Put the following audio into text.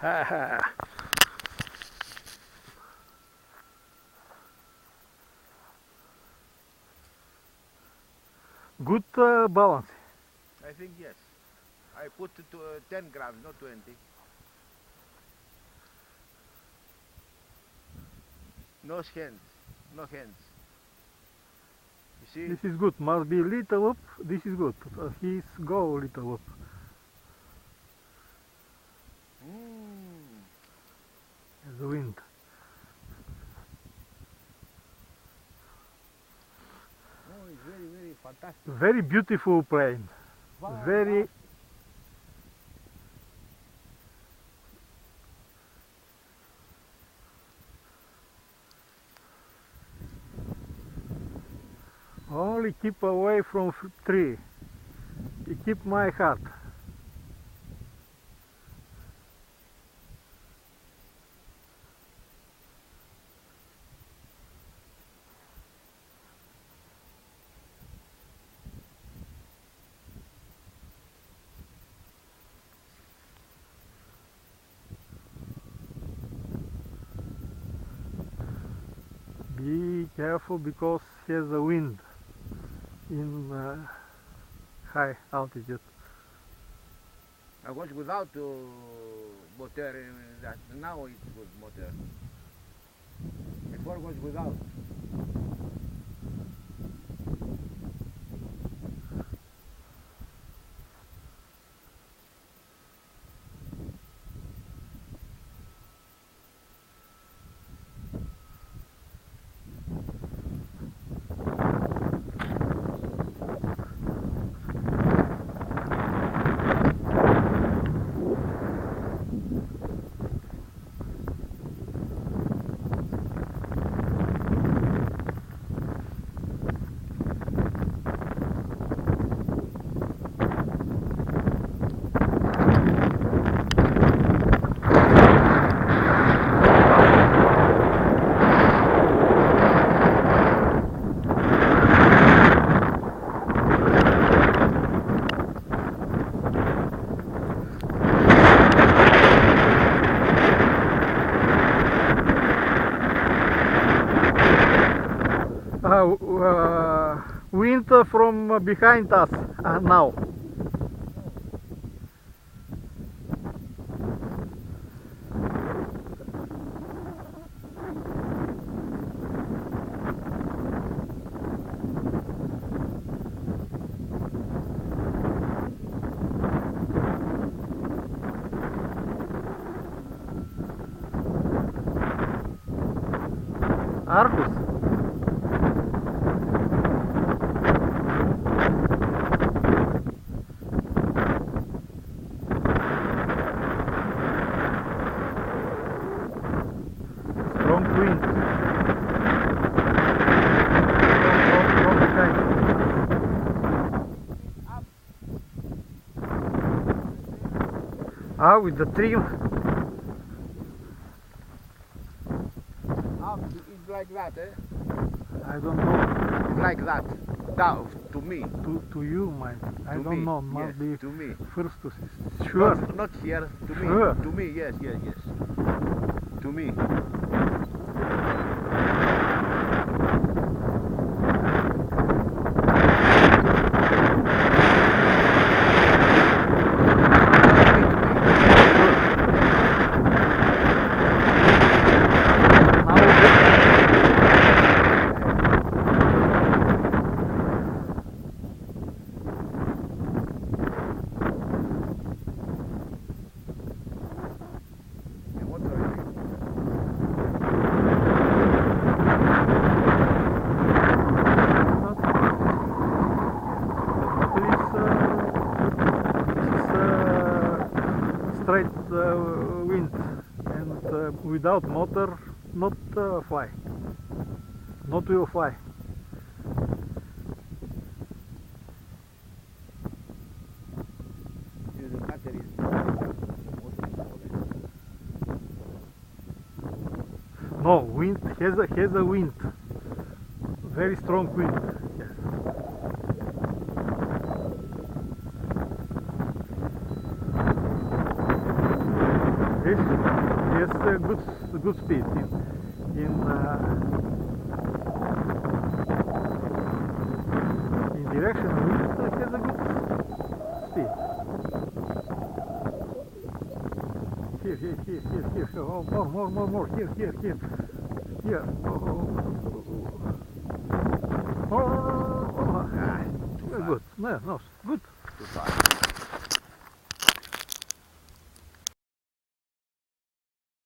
Good balance. I think yes. I put 10 grams, not 20. No hands, no hands. You see? This is good. Must be little up. This is good. He's go little up. The wind. Oh, it's very, very fantastic. Very beautiful plane. Wow, Very. wow. Only keep away from tree. You keep my heart. Be careful because has a wind in high altitude. I was without motor in that. Now it was motor. Before was without. Wind from behind us now. Arcus. Strong wind. From behind. With the trim. Up, it's like that, eh? I don't know. It's like that. Down, to me. To you, my. I To don't me, know. Must yes, be to me. first to sure. Not here, to me. Sure. To me, yes, yes, yes. To me. Straight wind and without motor not fly, not will fly. The battery is No, wind has a wind, very strong wind. Yes. This has good speed in direction wind has a good speed. Here. Oh, more. Here. Oh. Too Good. No, good. fast.